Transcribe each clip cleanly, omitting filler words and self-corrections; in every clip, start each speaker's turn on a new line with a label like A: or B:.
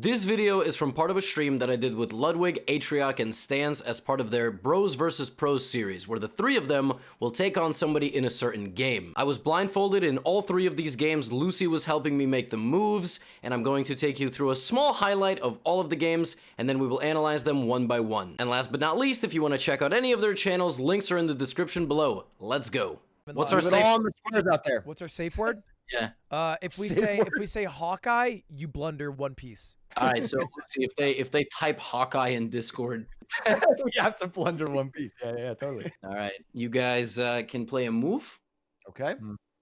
A: This video is from part of a stream that I did with Ludwig, ATRIOC, and STANZ as part of their Bros vs. Pros series, where the three of them will take on somebody in a certain game. I was blindfolded in all three of these games. Lucy was helping me make the moves, and I'm going to take you through a small highlight of all of the games, and then we will analyze them one by one. And last but not least, if you want to check out any of their channels, links are in the description below. Let's go. What's our safe
B: on the squares out there?
C: What's our safe word?
A: Yeah.
C: If we say Hawkeye, you blunder one piece.
A: All right, so let's see if they type Hawkeye in Discord.
B: We have to blunder one piece. Yeah, totally.
A: All right, you guys can play a move.
B: Okay.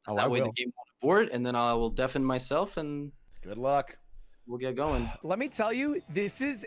B: Oh,
A: That way the game on the board, and then I will deafen myself, and
B: Good luck.
A: we'll get going.
C: Let me tell you, this is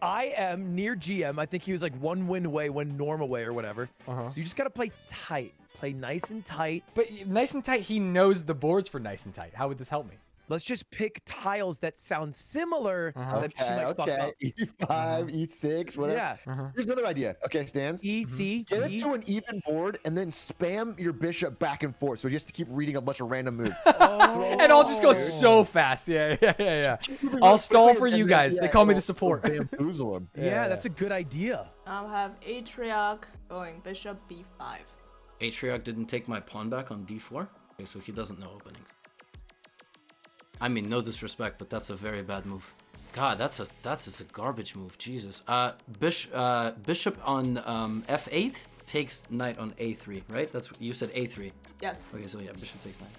C: I am near GM. I think he was like one win away, one norm away, or whatever. So you just gotta play tight. Play nice and tight.
D: But nice and tight, he knows the boards for nice and tight. How would this help me?
C: Let's just pick tiles that sound similar that she might fuck up.
B: E5, E6, whatever.
C: Yeah.
B: Here's another idea. Okay, Stans.
C: E, C,
B: Get
C: E.
B: it to an even board and then spam your bishop back and forth. So you have to keep reading a bunch of random moves.
D: And I'll just go so fast. Yeah. I'll stall for you guys. They call me the support.
B: Bamboozle him.
C: Yeah, that's a good idea.
E: I'll have ATRIOC going bishop b5.
A: ATRIOC didn't take my pawn back on d4. Okay, so he doesn't know openings. I mean, no disrespect, but that's a very bad move. God, that's just a garbage move. Jesus. Bishop on f8 takes knight on a3, right? That's what you said, a3.
E: Yes.
A: Okay, so yeah, bishop takes knight.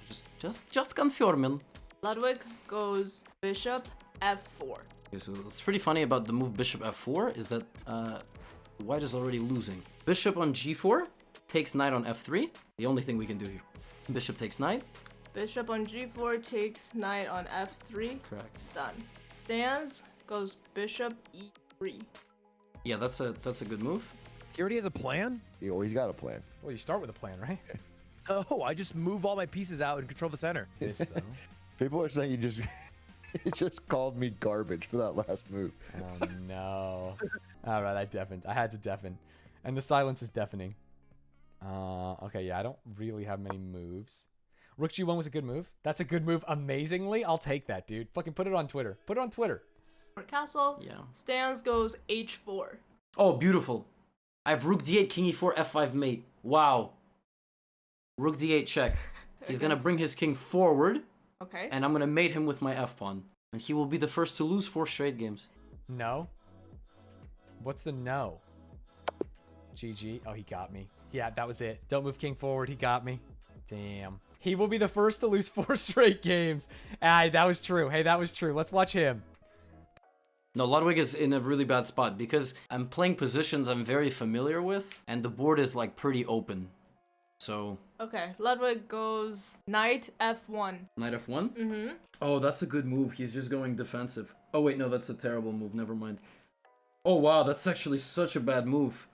A: Just confirming.
E: Ludwig goes bishop f4.
A: Okay, so what's pretty funny about the move bishop f4 is that white is already losing. Bishop on g4 takes knight on f3. The only thing we can do here. Bishop takes knight.
E: Bishop on g4 takes knight on f3.
A: Correct.
E: Done. STANZ goes bishop e3.
A: Yeah, that's a good move.
C: He already has a plan?
B: He always got a plan.
D: Well, you start with a plan, right?
C: Oh, I just move all my pieces out and control the center.
D: This, though.
B: People are saying you just called me garbage for that last move.
D: Oh, no. All right, I deafened. I had to deafen. And the silence is deafening. Okay, yeah, I don't really have many moves. Rook G1 was a good move. That's a good move amazingly. I'll take that, dude. Fucking put it on Twitter. Put it on Twitter.
E: For castle,
A: Yeah.
E: STANZ goes h4.
A: Oh, beautiful. I have rook d8, king e4, f5 mate. Wow. Rook d8 check. He's gonna bring his king forward,
E: Okay.
A: and I'm gonna mate him with my f-pawn. And he will be the first to lose 4 straight games.
D: No. What's the no? GG. Oh, he got me. Yeah, that was it. Don't move king forward. He got me. Damn. He will be the first to lose 4 straight games. Ah, that was true. Hey, that was true. Let's watch him.
A: No, Ludwig is in a really bad spot because I'm playing positions I'm very familiar with, and the board is like pretty open. So,
E: Okay. Ludwig goes knight f1.
A: knight f1?
E: Mm-hmm.
A: Oh, that's a good move. He's just going defensive. Oh, wait, no, that's a terrible move. Never mind. Oh, wow, that's actually such a bad move.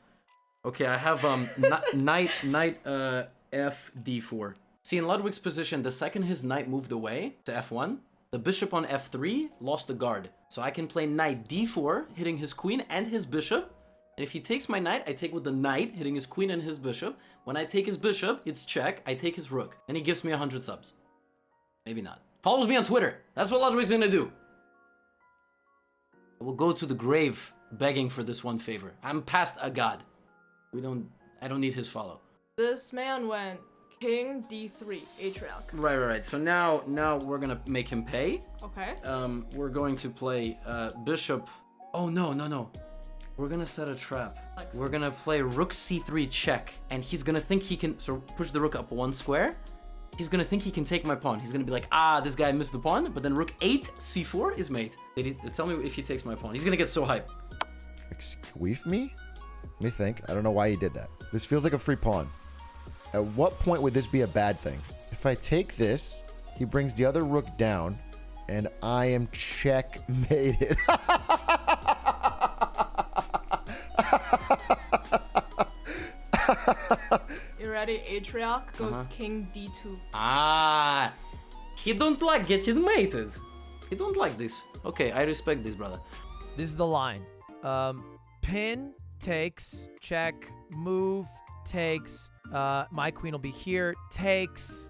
A: Okay, I have knight f d4. See, in Ludwig's position, the second his knight moved away to f1, the bishop on f3 lost the guard. So I can play knight d4, hitting his queen and his bishop. And if he takes my knight, I take with the knight, hitting his queen and his bishop. When I take his bishop, it's check. I take his rook. And he gives me 100 subs. Maybe not. Follows me on Twitter. That's what Ludwig's gonna do. I will go to the grave begging for this one favor. I'm past a god. I don't need his follow.
E: This man went king d3, ATRIOC.
A: Right. So now we're gonna make him pay.
E: Okay.
A: We're going to play bishop. Oh no. We're gonna set a trap. We're gonna play rook c3 check, and he's gonna think he can. So push the rook up 1 square. He's gonna think he can take my pawn. He's gonna be like, ah, this guy missed the pawn. But then rook 8 c4 is mate. Tell me if he takes my pawn. He's gonna get so hyped.
B: Excuse me? Let me think. I don't know why he did that. This feels like a free pawn. At what point would this be a bad thing? If I take this, he brings the other rook down, and I am checkmated.
E: You ready? ATRIOC goes king d2.
A: Ah, he don't like getting mated. He don't like this. Okay, I respect this, brother.
C: This is the line. Pin takes, check, move, takes, my queen will be here, takes,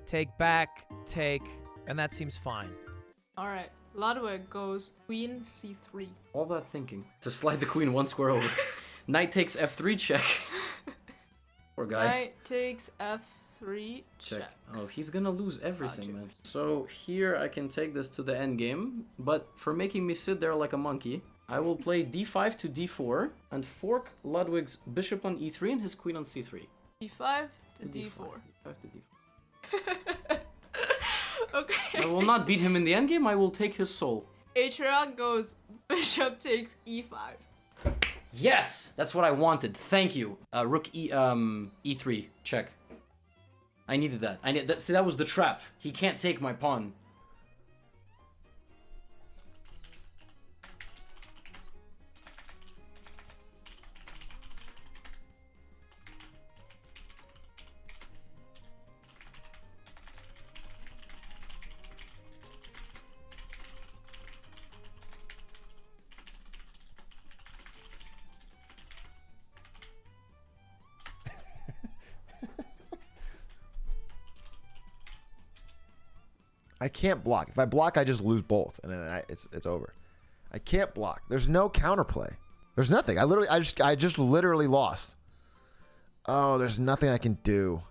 C: take back, take, and that seems fine.
E: All right. Ludwig goes queen c3.
A: All that thinking to slide the queen one square over. Knight takes f3 check. Poor guy.
E: Knight takes f3 check.
A: Oh, he's gonna lose everything,
E: Gotcha.
A: man. So here I can take this to the end game, but for making me sit there like a monkey, I will play d5 to d4 and fork Ludwig's bishop on e3 and his queen on c3.
E: d5 to d4.
A: D5 to d4.
E: Okay.
A: I will not beat him in the endgame, I will take his soul.
E: ATRIOC goes bishop takes e5.
A: Yes! That's what I wanted. Thank you. Rook e3. Check. I needed that. See, that was the trap. He can't take my pawn.
B: I can't block. If I block, I just lose both, and then it's over. I can't block. There's no counterplay. There's nothing. I just literally lost. Oh, there's nothing I can do.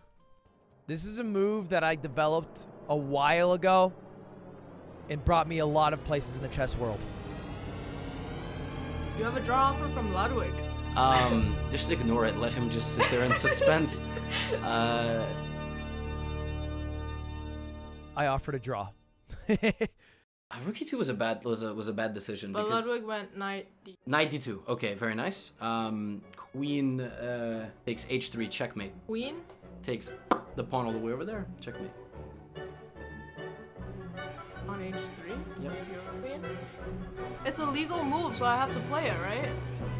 C: This is a move that I developed a while ago and brought me a lot of places in the chess world.
E: You have a draw offer from Ludwig.
A: Just ignore it. Let him just sit there in suspense.
C: I offered a draw.
A: Rook e2 was a bad decision
E: But
A: because
E: Ludwig went knight d.
A: knight d2. Okay, very nice. Queen takes h3 checkmate.
E: Queen
A: Takes the pawn all the way over there. Checkmate.
E: on h3.
A: Yep.
E: Your queen. It's a legal move, so I have to play it, right?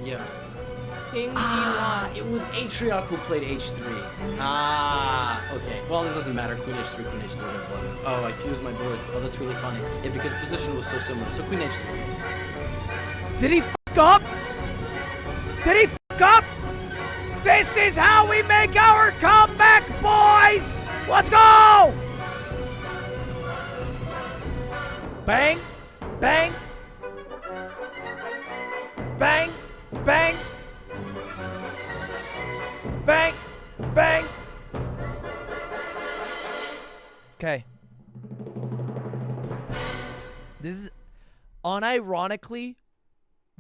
A: Yeah.
E: King
A: Ah,
E: d1.
A: it was ATRIOC who played h3. Ah, okay. Well, it doesn't matter. Queen h3 against Ludwig. Oh, I fused my boards. Oh, that's really funny. Yeah, because position was so similar. So queen h3.
C: Did he f up? Did he f up? This is how we make our comeback, boys! Let's go! Bang, bang, bang, bang, bang, bang. Okay. This is unironically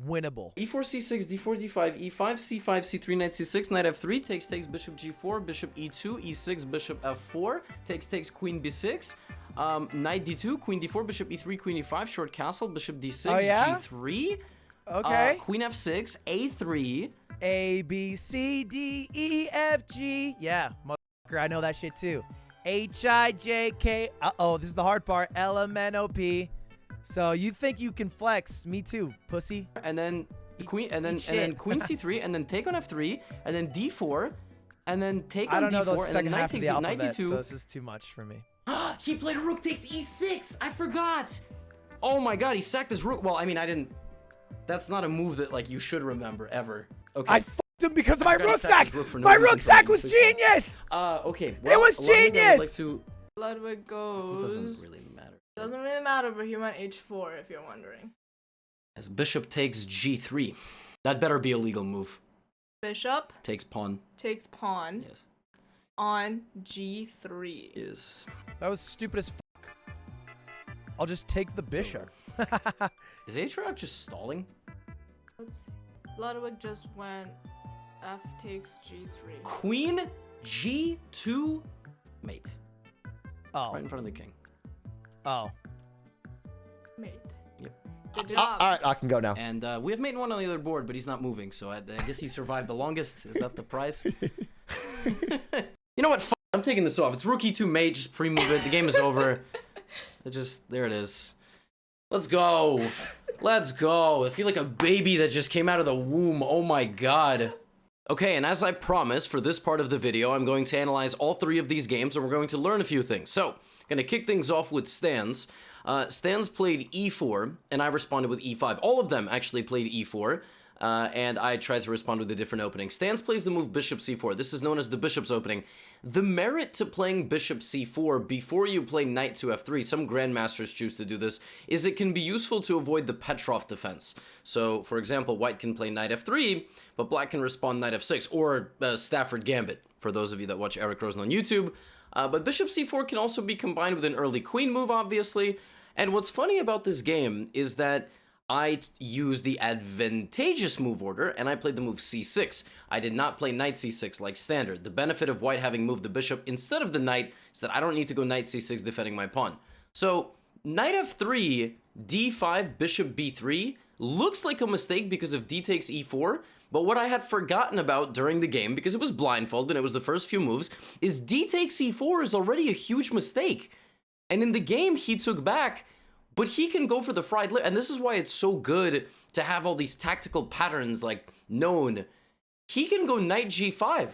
C: winnable.
A: e4, c6, d4, d5, e5, c5, c3, knight c6, knight f3, takes, bishop g4, bishop e2, e6, bishop f4, takes, queen b6, knight d2, queen d4, bishop e3, queen e5, short castle, bishop d6,
C: Oh, yeah?
A: g3,
C: Okay.
A: queen f6, a3,
C: A, B, C, D, E, F, G. Yeah, motherfucker, I know that shit too. H, I, J, K. Uh-oh, this is the hard part. L, M, N, O, P. So you think you can flex? Me too, pussy.
A: and then queen, and then queen c3, and then take on f3, and then d4, and then take
C: I
A: on
C: don't know the
A: d4, and then
C: second
A: knight
C: half of
A: takes
C: the
A: knight
C: alphabet,
A: d2.
C: so this is too much for me.
A: He played rook takes e6. I forgot. Oh my god, he sacked his rook. Well, I mean, I didn't. That's not a move that like you should remember ever. Okay.
C: I f***ed him because of my
A: gotta
C: rook
A: sack
C: sack.
A: his rook for no
C: My
A: reason
C: rook
A: for
C: sack
A: being
C: was
A: 6.
C: genius.
A: Okay. Well,
C: was
A: Ludwig, I would
C: genius!
A: like to.
E: Ludwig
A: It
E: goes.
A: doesn't really matter.
E: Doesn't really matter, but he went h4 if you're wondering.
A: As bishop takes g3. That better be a legal move.
E: Bishop
A: Takes pawn.
E: takes pawn
A: Yes.
E: on g3.
A: Is.
C: That was stupid as fuck. I'll just take the bishop.
A: Is ATRIOC just stalling?
E: Let's see. Ludwig just went f takes g3.
A: Queen g2 mate.
C: Oh,
A: Right in front of the king.
C: oh.
E: Mate.
A: Yep.
E: Good job.
B: All right, I can go now.
A: And we have mate one on the other board, but he's not moving, so I guess he survived the longest. Is that the prize? You know what? I'm taking this off. It's rook e2 mate. Just pre-move it. The game is over. There it is. Let's go. Let's go. I feel like a baby that just came out of the womb. Oh my god. Okay, and as I promised, for this part of the video, I'm going to analyze all three of these games, and we're going to learn a few things. So, I'm going to kick things off with STANZ. STANZ played e4, and I responded with e5. All of them actually played e4. and I tried to respond with a different opening. STANZ plays the move bishop c4. This is known as the bishop's opening. The merit to playing bishop c4 before you play knight to f3, some grandmasters choose to do this, is it can be useful to avoid the Petrov defense. So, for example, white can play knight f3, but black can respond knight f6, or Stafford Gambit, for those of you that watch Eric Rosen on YouTube. But bishop c4 can also be combined with an early queen move, obviously. And what's funny about this game is that I used the advantageous move order, and I played the move c6. I did not play knight c6 like standard. The benefit of white having moved the bishop instead of the knight is that I don't need to go knight c6 defending my pawn. So, knight f3, d5, bishop b3 looks like a mistake because of d takes e4, but what I had forgotten about during the game, because it was blindfolded and it was the first few moves, is d takes e4 is already a huge mistake. And in the game, he took back, but he can go for the fried liver, and this is why it's so good to have all these tactical patterns like known. He can go knight g5.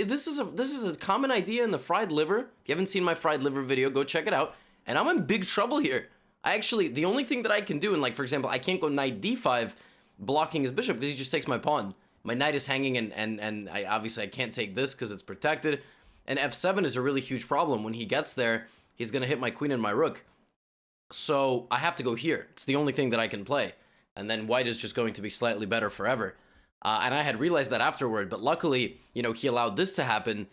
A: This is a common idea in the fried liver. If you haven't seen my fried liver video, go check it out. And I'm in big trouble here. The only thing that I can do, and like for example, I can't go knight d5 blocking his bishop because he just takes my pawn. My knight is hanging, and obviously I can't take this because it's protected. And f7 is a really huge problem. When he gets there, he's gonna hit my queen and my rook. So I have to go here. It's the only thing that I can play. And then white is just going to be slightly better forever. And I had realized that afterward, but luckily, he allowed this to happen.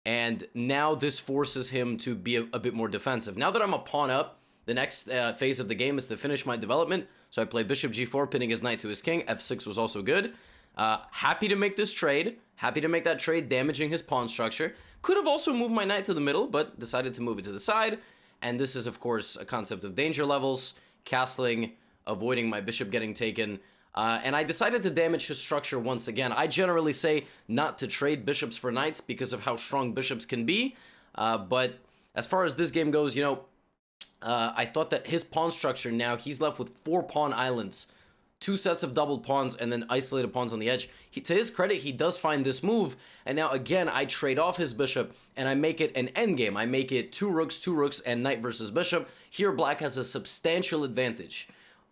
A: And now this forces him to be a bit more defensive. Now that I'm a pawn up, the next phase of the game is to finish my development. So I play bishop g4, pinning his knight to his king. f6 was also good. Happy to make this trade. Happy to make that trade, damaging his pawn structure. Could have also moved my knight to the middle, but decided to move it to the side. And this is, of course, a concept of danger levels, castling, avoiding my bishop getting taken. And I decided to damage his structure once again. I generally say not to trade bishops for knights because of how strong bishops can be. But as far as this game goes, I thought that his pawn structure now, he's left with 4 pawn islands. 2 sets of doubled pawns and then isolated pawns on the edge. To his credit, he does find this move, and now again, I trade off his bishop, and I make it an endgame. I make it 2 rooks, and knight versus bishop. Here, black has a substantial advantage.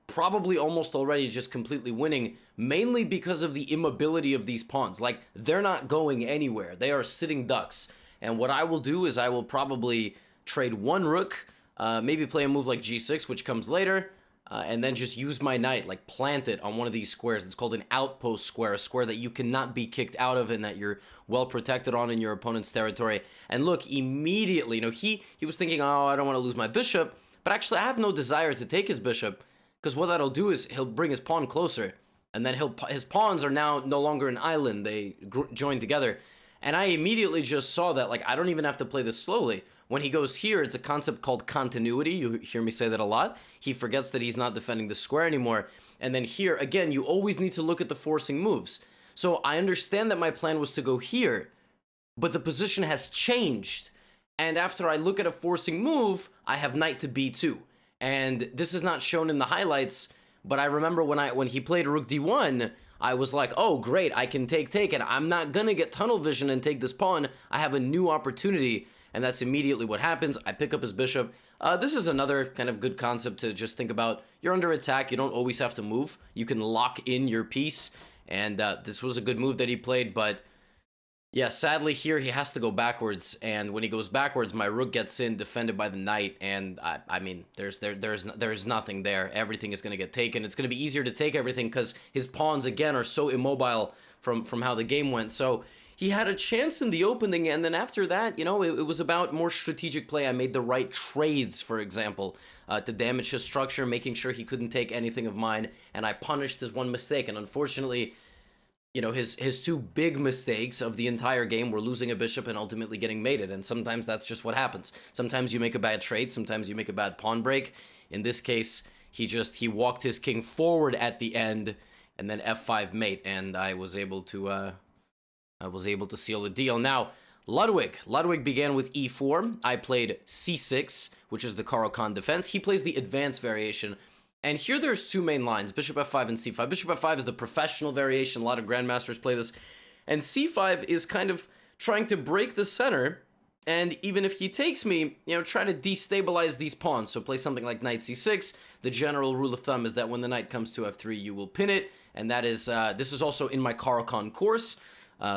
A: Probably almost already just completely winning, mainly because of the immobility of these pawns. Like, they're not going anywhere. They are sitting ducks. And what I will do is I will probably trade 1 rook, maybe play a move like g6, which comes later, and then just use my knight, like plant it on one of these squares. It's called an outpost square, a square that you cannot be kicked out of and that you're well protected on in your opponent's territory. And look, immediately, he was thinking, oh, I don't want to lose my bishop, but actually I have no desire to take his bishop, because what that'll do is he'll bring his pawn closer, and then his pawns are now no longer an island, they join together. And I immediately just saw that, like, I don't even have to play this slowly. When he goes here, it's a concept called continuity. You hear me say that a lot. He forgets that he's not defending the square anymore. And then here, again, you always need to look at the forcing moves. So I understand that my plan was to go here, but the position has changed. And after I look at a forcing move, I have knight to b2. And this is not shown in the highlights, but I remember when he played rook d1, I was like, oh, great, I can take, and I'm not gonna get tunnel vision and take this pawn. I have a new opportunity. And that's immediately what happens. I pick up his bishop. This is another kind of good concept to just think about. You're under attack. You don't always have to move. You can lock in your piece. And this was a good move that he played. But yeah, sadly here he has to go backwards. And when he goes backwards, my rook gets in, defended by the knight. And I mean, there's nothing there. Everything is going to get taken. It's going to be easier to take everything because his pawns, again, are so immobile from how the game went. So he had a chance in the opening, and then after that, it was about more strategic play. I made the right trades, for example, to damage his structure, making sure he couldn't take anything of mine, and I punished his one mistake. And unfortunately, his 2 big mistakes of the entire game were losing a bishop and ultimately getting mated, and sometimes that's just what happens. Sometimes you make a bad trade, sometimes you make a bad pawn break. In this case, he walked his king forward at the end, and then f5 mate, and I was able to seal the deal. Now, Ludwig began with e4. I played c6, which is the Caro-Kann defense. He plays the advanced variation. And here there's 2 main lines, bishop f5 and c5. Bishop f5 is the professional variation. A lot of grandmasters play this. And c5 is kind of trying to break the center And even if he takes me, try to destabilize these pawns. So play something like knight c6. The general rule of thumb is that when the knight comes to f3, you will pin it. And that is, this is also in my Caro-Kann course.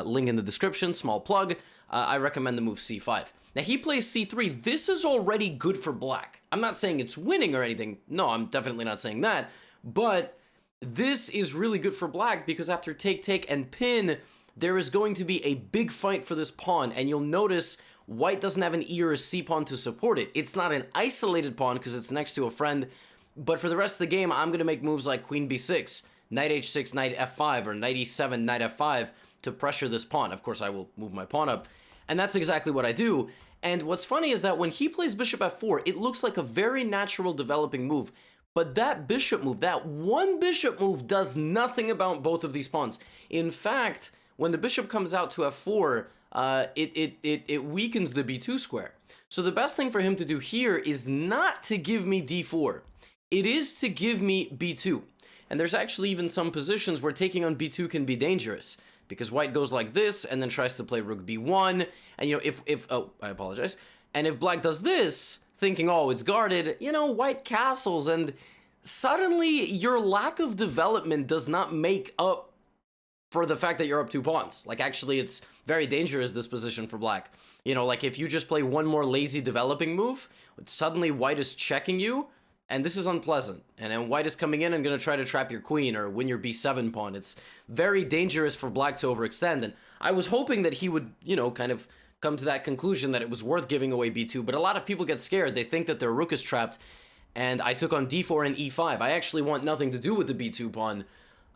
A: Link in the description, small plug. I recommend the move c5. Now he plays c3. This is already good for black. I'm not saying it's winning or anything. No, I'm definitely not saying that. But this is really good for black because after take, take, and pin, there is going to be a big fight for this pawn. And you'll notice white doesn't have an E or a C pawn to support it. It's not an isolated pawn because it's next to a friend. But for the rest of the game, I'm going to make moves like queen b6, knight h6, knight f5, or knight e7, knight f5 to pressure this pawn. Of course, I will move my pawn up. And that's exactly what I do. And what's funny is that when he plays bishop f4, it looks like a very natural developing move. But that bishop move, that one bishop move, does nothing about both of these pawns. In fact, when the bishop comes out to f4, it weakens the b2 square. So the best thing for him to do here is not to give me d4. It is to give me b2. And there's actually even some positions where taking on b2 can be dangerous. Because white goes like this, and then tries to play rook b1. And, oh, I apologize. And if black does this, thinking, oh, it's guarded, white castles. And suddenly, your lack of development does not make up for the fact that you're up 2 pawns. Like, actually, it's very dangerous, this position for black. Like, if you just play one more lazy developing move, suddenly white is checking you, and this is unpleasant. And then white is coming in and going to try to trap your queen or win your b7 pawn. It's very dangerous for black to overextend. And I was hoping that he would, kind of come to that conclusion that it was worth giving away b2. But a lot of people get scared. They think that their rook is trapped. And I took on d4 and e5. I actually want nothing to do with the b2 pawn.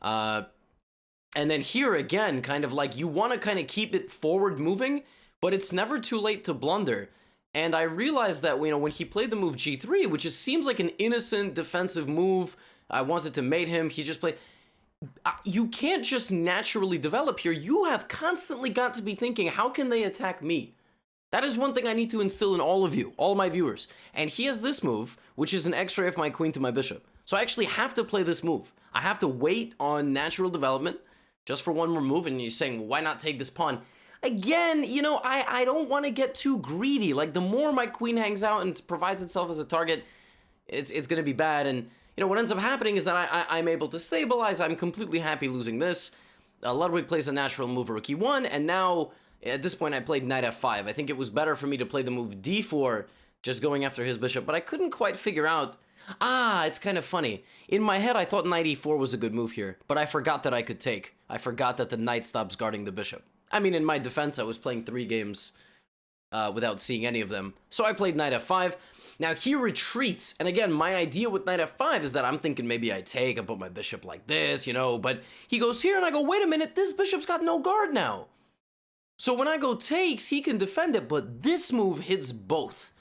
A: And then here again, kind of like you want to kind of keep it forward moving, but it's never too late to blunder. And I realized that, when he played the move g3, which just seems like an innocent defensive move, I wanted to mate him, he just played... You can't just naturally develop here. You have constantly got to be thinking, how can they attack me? That is one thing I need to instill in all of you, all my viewers. And he has this move, which is an x-ray of my queen to my bishop. So I actually have to play this move. I have to wait on natural development just for one more move, and you're saying, well, why not take this pawn? Again, I don't want to get too greedy. Like, the more my queen hangs out and provides itself as a target, it's going to be bad. And, what ends up happening is that I'm able to stabilize. I'm completely happy losing this. Ludwig plays a natural move, rook e1, and now, at this point, I played knight f5. I think it was better for me to play the move d4, just going after his bishop, but I couldn't quite figure out... it's kind of funny. In my head, I thought knight e4 was a good move here, but I forgot that I could take. I forgot that the knight stops guarding the bishop. I mean, in my defense, I was playing 3 games without seeing any of them. So I played knight f5. Now, he retreats. And again, my idea with knight f5 is that I'm thinking maybe I take and put my bishop like this, but he goes here and I go, wait a minute, this bishop's got no guard now. So when I go takes, he can defend it, but this move hits both.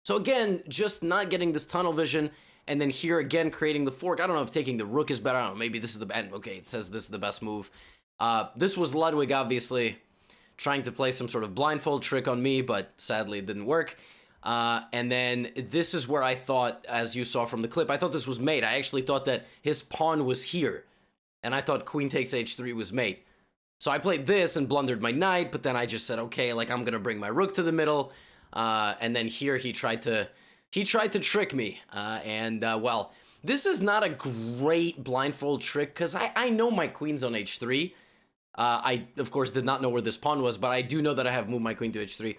A: So again, just not getting this tunnel vision, and then here again creating the fork. I don't know if taking the rook is better. I don't know, maybe this is the best. Okay, it says this is the best move. This was Ludwig, obviously, trying to play some sort of blindfold trick on me, but sadly it didn't work. And then this is where I thought, as you saw from the clip, I thought this was mate. I actually thought that his pawn was here, and I thought queen takes h3 was mate. So I played this and blundered my knight, but then I just said, okay, like I'm gonna bring my rook to the middle, and then here he tried to trick me, well, this is not a great blindfold trick because I know my queen's on h3. I, of course, did not know where this pawn was, but I do know that I have moved my queen to h3.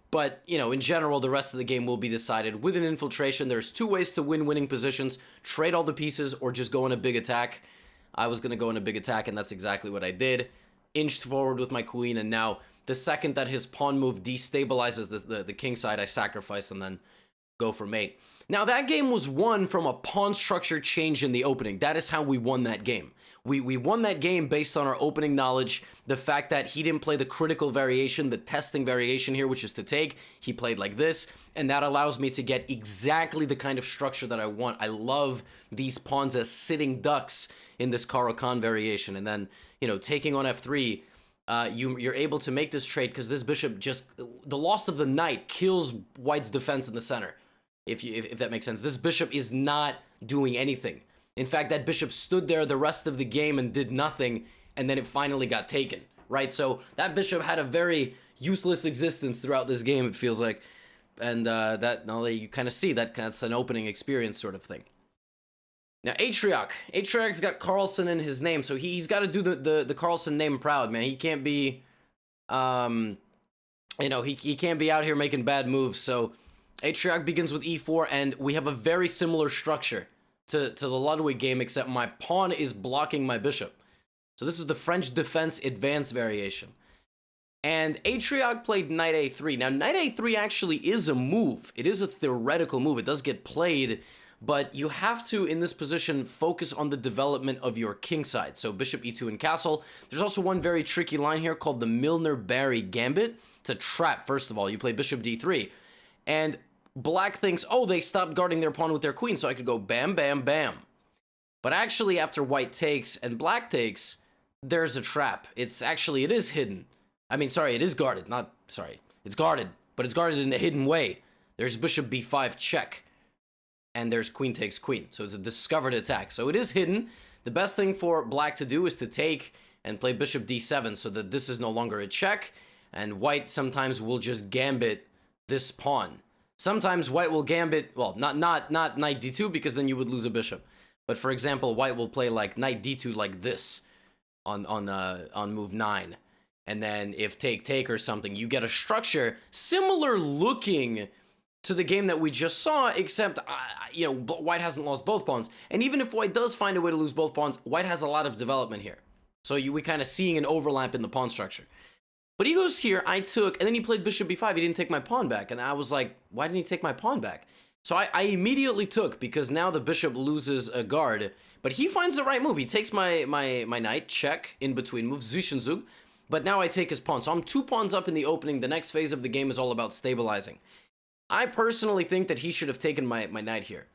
A: But, in general, the rest of the game will be decided with an infiltration. There's 2 ways to win winning positions. Trade all the pieces or just go on a big attack. I was going to go on a big attack, and that's exactly what I did. Inched forward with my queen, and now the second that his pawn move destabilizes the king side, I sacrifice and then go for mate. Now, that game was won from a pawn structure change in the opening. That is how we won that game. We won that game based on our opening knowledge, the fact that he didn't play the critical variation, the testing variation here, which is to take. He played like this, and that allows me to get exactly the kind of structure that I want. I love these pawns as sitting ducks in this Caro-Kann variation. And then, taking on f3, you're able to make this trade because this bishop the loss of the knight kills white's defense in the center. If that makes sense. This bishop is not doing anything. In fact, that bishop stood there the rest of the game and did nothing, and then it finally got taken, right? So that bishop had a very useless existence throughout this game, it feels like. And that now that you kind of see that's an opening experience sort of thing. Now ATRIOC. ATRIOC's got Carlson in his name, so he's got to do the Carlson name proud, man. He can't be, you know, he can't be out here making bad moves. So ATRIOC begins with e4, and we have a very similar structure to the Ludwig game, except my pawn is blocking my bishop. So this is the French defense advance variation. And ATRIOC played knight a3. Now, knight a3 actually is a move. It is a theoretical move. It does get played, but you have to, in this position, focus on the development of your king side. So bishop e2 and castle. There's also one very tricky line here called the Milner-Barry gambit. It's a trap, first of all. You play bishop d3. And black thinks, oh, they stopped guarding their pawn with their queen, so I could go bam, bam, bam. But actually, after white takes and black takes, there's a trap. It is hidden. I mean, sorry, it is guarded. It's guarded, but it's guarded in a hidden way. There's bishop b5 check, and there's queen takes queen. So it's a discovered attack. So it is hidden. The best thing for black to do is to take and play bishop d7 so that this is no longer a check, and white sometimes will just gambit this pawn. Sometimes white will gambit, well, not knight d2, because then you would lose a bishop. But for example, white will play like knight d2 like this on move 9. And then if take or something, you get a structure similar looking to the game that we just saw, except, you know, white hasn't lost both pawns. And even if white does find a way to lose both pawns, white has a lot of development here. So we kind of seeing an overlap in the pawn structure. But he goes here, I took, and then he played bishop b5. He didn't take my pawn back. And I was like, why didn't he take my pawn back? So I immediately took, because now the bishop loses a guard. But he finds the right move. He takes my knight, check, in between move, Zwischenzug. But now I take his pawn. So I'm 2 pawns up in the opening. The next phase of the game is all about stabilizing. I personally think that he should have taken my knight here.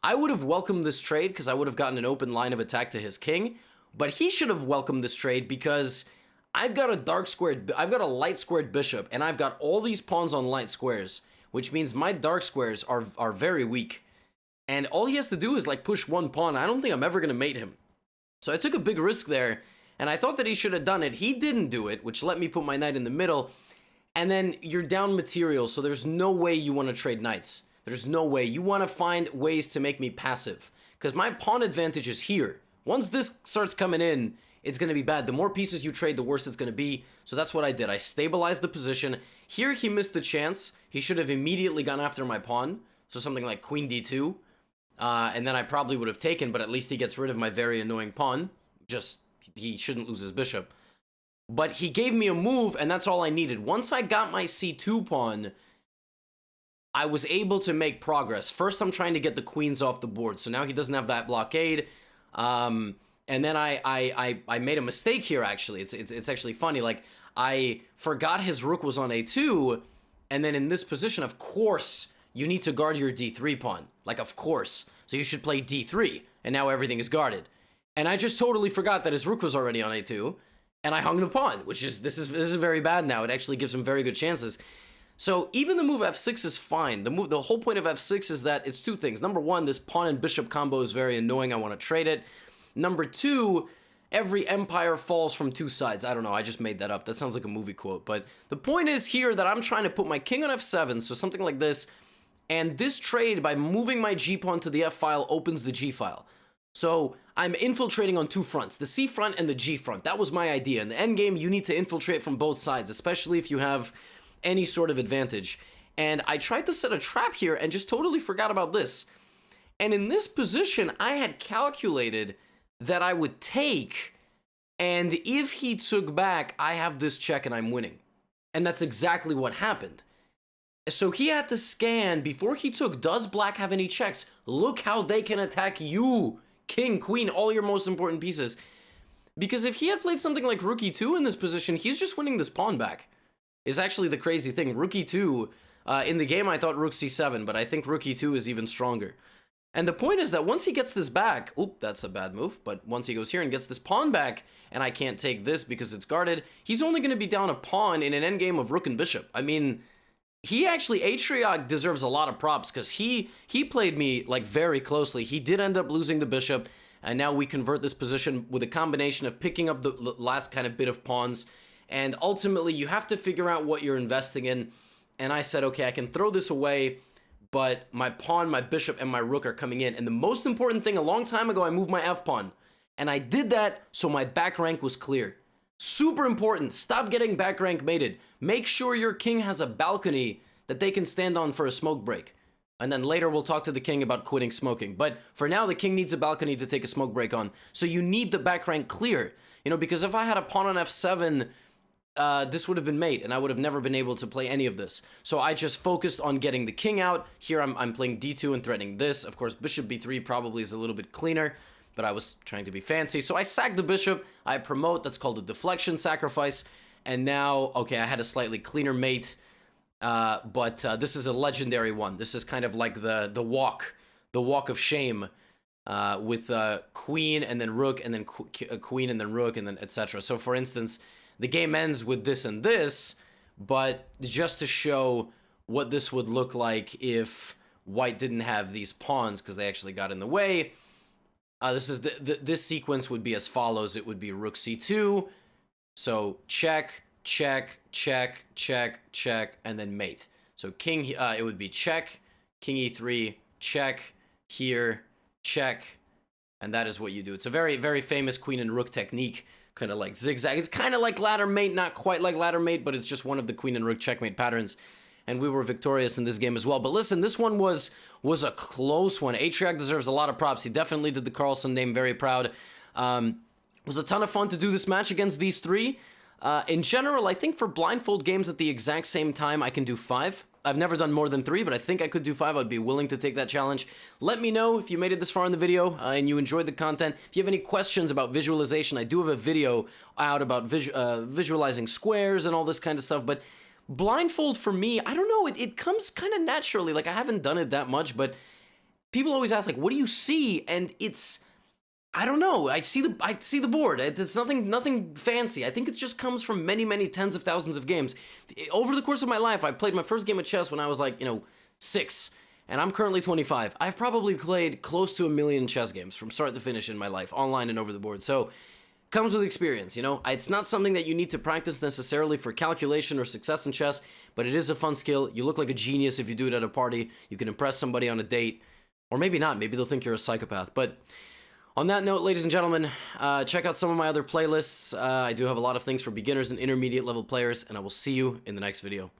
A: I would have welcomed this trade because I would have gotten an open line of attack to his king. But he should have welcomed this trade because I've got a light squared bishop, and I've got all these pawns on light squares, which means my dark squares are very weak. And all he has to do is like push 1 pawn. I don't think I'm ever going to mate him. So I took a big risk there. And I thought that he should have done it. He didn't do it, which let me put my knight in the middle. And then you're down material, so there's no way you want to trade knights. There's no way. You want to find ways to make me passive. Because my pawn advantage is here. Once this starts coming in, it's going to be bad. The more pieces you trade, the worse it's going to be. So that's what I did. I stabilized the position. Here he missed the chance. He should have immediately gone after my pawn. So something like queen d2. And then I probably would have taken, but at least he gets rid of my very annoying pawn. He shouldn't lose his bishop. But he gave me a move, and that's all I needed. Once I got my c2 pawn, I was able to make progress. First, I'm trying to get the queens off the board, so now he doesn't have that blockade. And then I made a mistake here, actually. It's actually funny. Like, I forgot his rook was on a2, and then in this position, of course, you need to guard your d3 pawn. Like, of course. So you should play d3, and now everything is guarded. And I just totally forgot that his rook was already on a2, and I hung the pawn, which is, this is very bad now. It actually gives him very good chances. So even the move f6 is fine. The whole point of f6 is that it's 2 things. Number 1, this pawn and bishop combo is very annoying. I want to trade it. Number 2, every empire falls from 2 sides. I don't know. I just made that up. That sounds like a movie quote. But the point is here that I'm trying to put my king on f7, so something like this. And this trade, by moving my g pawn to the f file, opens the g file. So I'm infiltrating on 2 fronts, the C front and the G front. That was my idea. In the endgame, you need to infiltrate from both sides, especially if you have any sort of advantage. And I tried to set a trap here and just totally forgot about this. And in this position, I had calculated that I would take, and if he took back, I have this check and I'm winning. And that's exactly what happened. So he had to scan, before he took, does black have any checks? Look how they can attack you. King, queen, all your most important pieces. Because if he had played something like rook e2 in this position, he's just winning this pawn back. Is actually the crazy thing. Rook e2, in the game I thought rook c7, but I think rook e2 is even stronger. And the point is that once he gets this back, oop, that's a bad move, but once he goes here and gets this pawn back, and I can't take this because it's guarded, he's only going to be down a pawn in an endgame of rook and bishop. I mean, he actually, ATRIOC deserves a lot of props because he played me like very closely. He did end up losing the bishop, and now we convert this position with a combination of picking up the last kind of bit of pawns And ultimately, you have to figure out what you're investing in. And I said, okay, I can throw this away, but my pawn, my bishop, and my rook are coming in. And the most important thing, a long time ago, I moved my f-pawn. And I did that so my back rank was clear. Super important. Stop getting back rank mated. Make sure your king has a balcony that they can stand on for a smoke break. And then later we'll talk to the king about quitting smoking. But for now, the king needs a balcony to take a smoke break on. So you need the back rank clear. You know, because if I had a pawn on f7, this would have been mate, and I would have never been able to play any of this. So I just focused on getting the king out. Here I'm playing d2 and threatening this. Of course, bishop b3 probably is a little bit cleaner, but I was trying to be fancy. So I sack the bishop, I promote, that's called a deflection sacrifice. And now, okay, I had a slightly cleaner mate, but this is a legendary one. This is kind of like the walk of shame, with queen and then rook and then queen and then rook and then etc. So for instance, the game ends with this and this, but just to show what this would look like if white didn't have these pawns because they actually got in the way, this is this sequence would be as follows. It would be rook c2, so check, check, check, check, check, and then mate. So king, it would be check, king e3, check, here, check, and that is what you do. It's a very, very famous queen and rook technique, kind of like zigzag. It's kind of like ladder mate, not quite like ladder mate, but it's just one of the queen and rook checkmate patterns. And we were victorious in this game as well. But listen, this one was a close one. ATRIOC deserves a lot of props. He definitely did the Carlsen name very proud. It was a ton of fun to do this match against these three. In general, I think for blindfold games at the exact same time, I can do 5. I've never done more than 3, but I think I could do 5. I'd be willing to take that challenge. Let me know if you made it this far in the video and you enjoyed the content. If you have any questions about visualization, I do have a video out about visualizing squares and all this kind of stuff, but blindfold for me, I don't know, it comes kind of naturally. Like, I haven't done it that much, but people always ask, like, what do you see? And it's, I don't know. I see the board. It's nothing fancy. I think it just comes from many, many tens of thousands of games. Over the course of my life, I played my first game of chess when I was like, 6, and I'm currently 25. I've probably played close to 1 million chess games from start to finish in my life, online and over the board. So, comes with experience, It's not something that you need to practice necessarily for calculation or success in chess, but it is a fun skill. You look like a genius if you do it at a party. You can impress somebody on a date, or maybe not. Maybe they'll think you're a psychopath, but on that note, ladies and gentlemen, check out some of my other playlists. I do have a lot of things for beginners and intermediate level players, and I will see you in the next video.